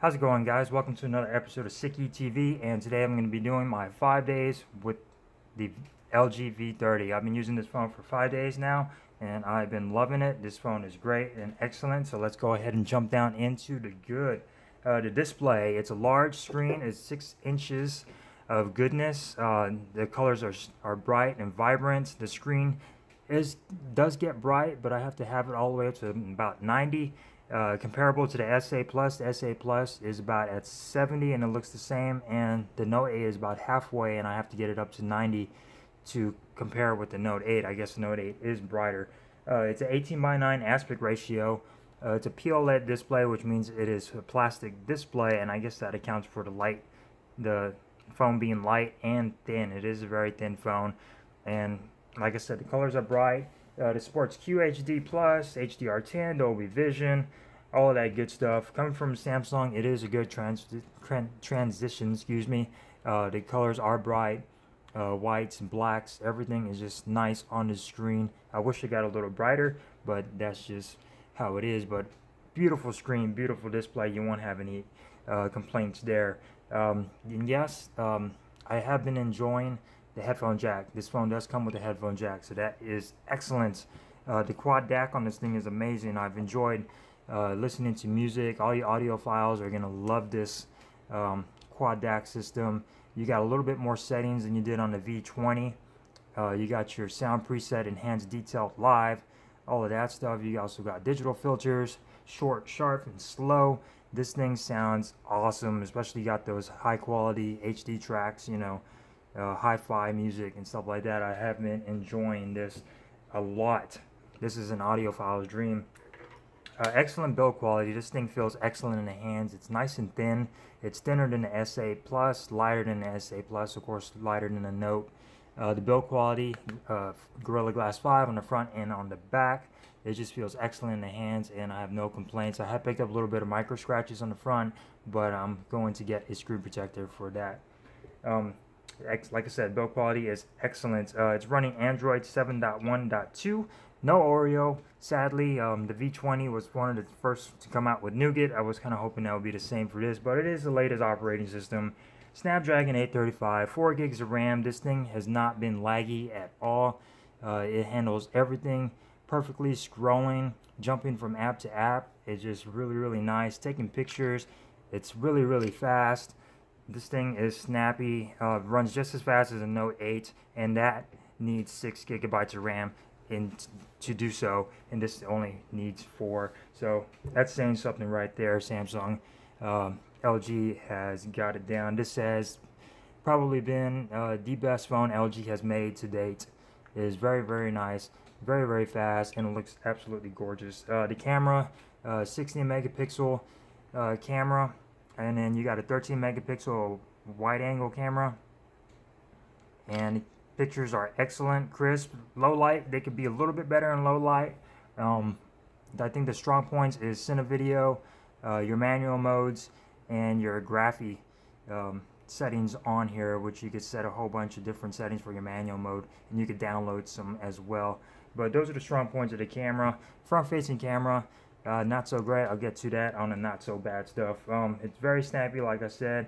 How's it going, guys? Welcome to another episode of Sicky TV, and today I'm going to be doing my 5 days with the LG V30. I've been using this phone for 5 days now, and I've been loving it. This phone is great and excellent, so let's go ahead and jump down into the good. The display, it's a large screen, it's 6 inches of goodness. The colors are bright and vibrant. The screen does get bright, but I have to have it all the way up to about 90. Comparable to the SA Plus. The SA Plus is about at 70 and it looks the same, and the Note 8 is about halfway, and I have to get it up to 90 to compare with the Note 8. I guess the Note 8 is brighter. It's an 18:9 aspect ratio. It's a p-oled display, which means it is a plastic display, and I guess that accounts for the phone being light and thin. It is a very thin phone, and like I said, the colors are bright. It supports QHD+, HDR10, Dolby Vision, all of that good stuff. Coming from Samsung, it is a good transition. The colors are bright, whites and blacks. Everything is just nice on the screen. I wish it got a little brighter, but that's just how it is. But beautiful screen, beautiful display. You won't have any complaints there. And yes, I have been enjoying the headphone jack. This phone does come with a headphone jack, so that is excellent. The quad DAC on this thing is amazing. I've enjoyed listening to music. All your audiophiles are going to love this quad DAC system. You got a little bit more settings than you did on the V20. You got your sound preset, enhanced detail, live, all of that stuff. You also got digital filters, short, sharp, and slow. This thing sounds awesome, especially you got those high quality HD tracks, hi-fi music and stuff like that. I have been enjoying this a lot. This is an audiophile's dream. Excellent build quality. This thing feels excellent in the hands. It's nice and thin. It's thinner than the SA Plus, lighter than the SA Plus, of course, lighter than the Note. The build quality, Gorilla Glass 5 on the front and on the back. It just feels excellent in the hands, and I have no complaints. I have picked up a little bit of micro scratches on the front, but I'm going to get a screen protector for that. Like I said, build quality is excellent. It's running Android 7.1.2. No Oreo, sadly. The V20 was one of the first to come out with Nougat. I was kind of hoping that would be the same for this, but it is the latest operating system. Snapdragon 835, 4 gigs of RAM. This thing has not been laggy at all. It handles everything perfectly, scrolling, jumping from app to app. It's just really, really nice. Taking pictures, it's really, really fast. This thing is snappy, runs just as fast as a Note 8, and that needs 6 gigabytes of RAM to do so, and this only needs 4. So that's saying something right there. Samsung, LG has got it down. This has probably been the best phone LG has made to date. It is very, very nice, very, very fast, and it looks absolutely gorgeous. The camera, 16 megapixel camera. And then you got a 13 megapixel wide angle camera, and pictures are excellent, crisp. Low light, they could be a little bit better in low light. I think the strong points is Cine Video, your manual modes, and your graphy settings on here, which you could set a whole bunch of different settings for your manual mode, and you could download some as well. But those are the strong points of the camera. Front facing camera, not so great. I'll get to that on the not so bad stuff. It's very snappy, like I said.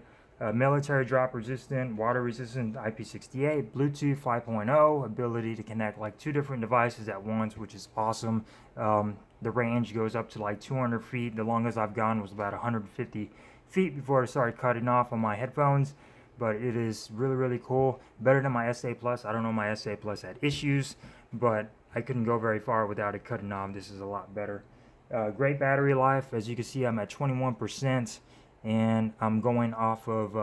Military drop resistant, water resistant, IP68, Bluetooth 5.0, ability to connect like 2 different devices at once, which is awesome. The range goes up to like 200 feet. The longest I've gone was about 150 feet before I started cutting off on my headphones. But it is really, really cool. Better than my SA Plus. I don't know, my SA Plus had issues, but I couldn't go very far without it cutting off. This is a lot better. Great battery life. As you can see, I'm at 21%, and I'm going off of,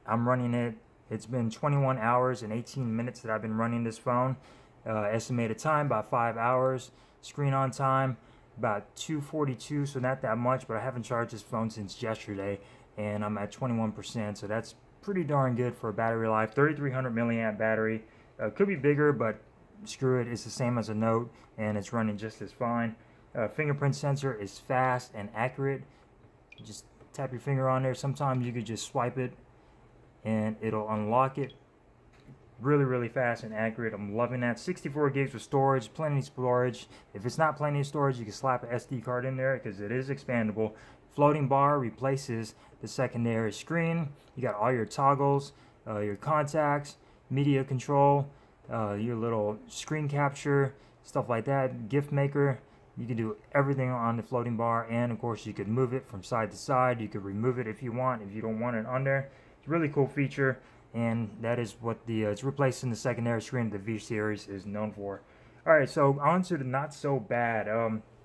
I'm running it. It's been 21 hours and 18 minutes that I've been running this phone. Estimated time, about 5 hours. Screen on time, about 2:42, so not that much, but I haven't charged this phone since yesterday, and I'm at 21%, so that's pretty darn good for a battery life. 3300 milliamp battery. Could be bigger, but screw it, it's the same as a Note, and it's running just as fine. Fingerprint sensor is fast and accurate. Just tap your finger on there. Sometimes you could just swipe it and it'll unlock it. Really, really fast and accurate. I'm loving that. 64 gigs of storage, plenty of storage. If it's not plenty of storage, you can slap an SD card in there because it is expandable. floating bar replaces the secondary screen. You got all your toggles, your contacts, media control, your little screen capture, stuff like that, gift maker. You can do everything on the floating bar, and of course you could move it from side to side. You could remove it if you want, if you don't want it on there. It's a really cool feature, and that is what the it's replacing the secondary screen the V series is known for. Alright, so on to the not so bad.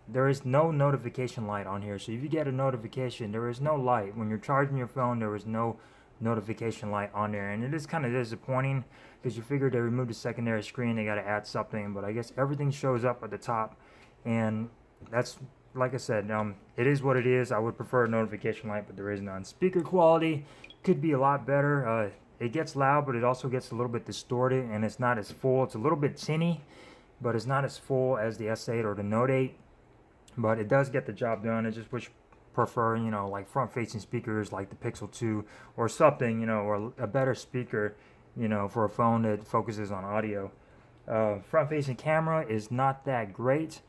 There is no notification light on here, so if you get a notification, there is no light. When you're charging your phone, there is no notification light on there, and it is kind of disappointing because you figured they removed the secondary screen, they got to add something, but I guess everything shows up at the top, and that's, like I said, it is what it is. I would prefer a notification light, but there is none. Speaker quality could be a lot better. It gets loud, but it also gets a little bit distorted, and it's not as full. It's a little bit tinny, but it's not as full as the S8 or the Note 8, but it does get the job done. I just wish prefer, you know, like front-facing speakers like the Pixel 2 or something, you know, or a better speaker, you know, for a phone that focuses on audio. Front-facing camera is not that great.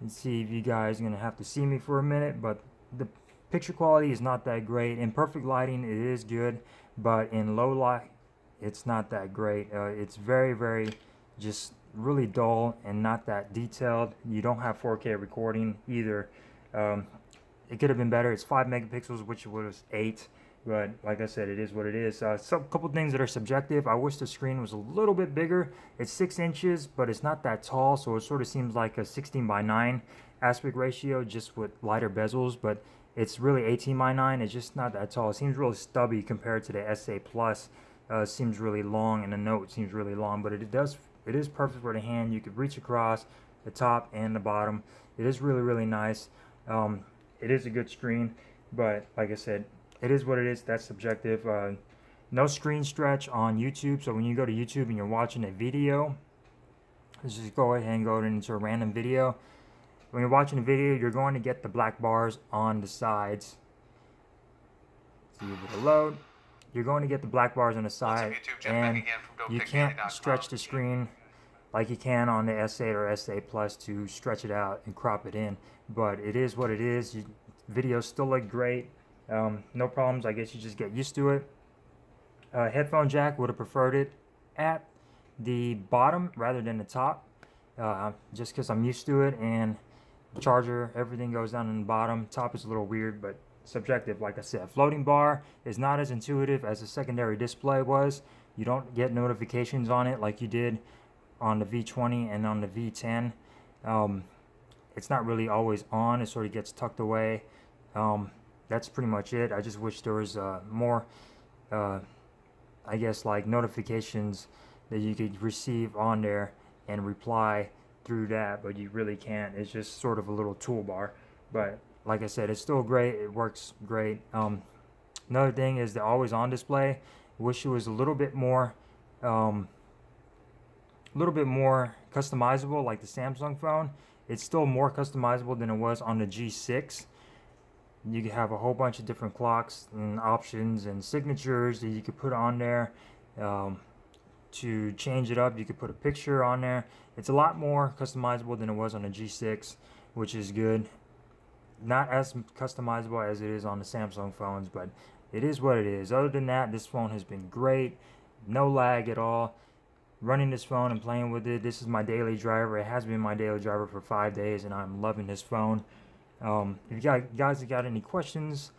Let's see if you guys are gonna have to see me for a minute, but the picture quality is not that great. In perfect lighting, it is good, but in low light, it's not that great. It's very just really dull and not that detailed. You don't have 4K recording either. It could have been better. It's 5 megapixels, which was 8, but like I said, it is what it is. Some couple things that are subjective. I wish the screen was a little bit bigger. It's 6 inches, but it's not that tall, so it sort of seems like a 16:9 aspect ratio, just with lighter bezels, but it's really 18:9. It's just not that tall. It seems really stubby compared to the S8 Plus. Seems really long, and the Note seems really long, but it is perfect for the hand. You could reach across the top and the bottom. It is really nice. It is a good screen, but like I said, it is what it is. That's subjective. No screen stretch on YouTube, so when you go to YouTube and you're watching a video, let's just go ahead and go into a random video. When you're watching a video, you're going to get the black bars on the sides. See if it'll load. You're going to get the black bars on the side, and you can't stretch the screen like you can on the S8 or S8 Plus to stretch it out and crop it in, but it is what it is. Videos still look great. No problems. I guess you just get used to it. Headphone jack, would have preferred it at the bottom rather than the top, just because I'm used to it, and the charger, everything goes down in the bottom. Top is a little weird, but subjective. Like I said, floating bar is not as intuitive as the secondary display was. You don't get notifications on it like you did on the V20 and on the V10. It's not really always on. It sort of gets tucked away. That's pretty much it. I just wish there was more, I guess, like notifications that you could receive on there and reply through that, but you really can't. It's just sort of a little toolbar, but like I said, it's still great. It works great. Another thing is the always on display. Wish it was a little bit more customizable like the Samsung phone. It's still more customizable than it was on the G6. You can have a whole bunch of different clocks and options and signatures that you could put on there. To change it up, you could put a picture on there. It's a lot more customizable than it was on the G6, which is good. Not as customizable as it is on the Samsung phones, but it is what it is. Other than that, this phone has been great. No lag at all. Running this phone and playing with it, this is my daily driver. It has been my daily driver for 5 days, and I'm loving this phone. If you guys have got any questions,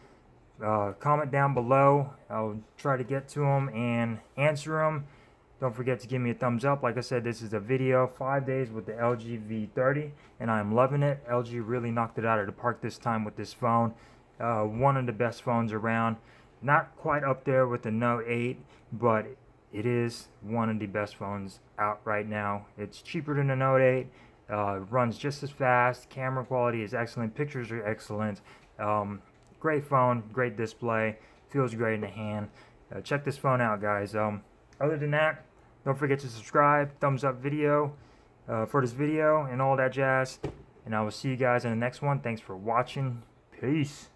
comment down below. I'll try to get to them and answer them. Don't forget to give me a thumbs up. Like I said, this is a video, 5 days with the LG V30, and I'm loving it. LG really knocked it out of the park this time with this phone. One of the best phones around. Not quite up there with the Note 8, but it is one of the best phones out right now. It's cheaper than the Note 8. Runs just as fast. Camera quality is excellent. Pictures are excellent. Great phone, great display. Feels great in the hand. Check this phone out, guys. Other than that, don't forget to subscribe, thumbs up video for this video and all that jazz. And I will see you guys in the next one. Thanks for watching. Peace.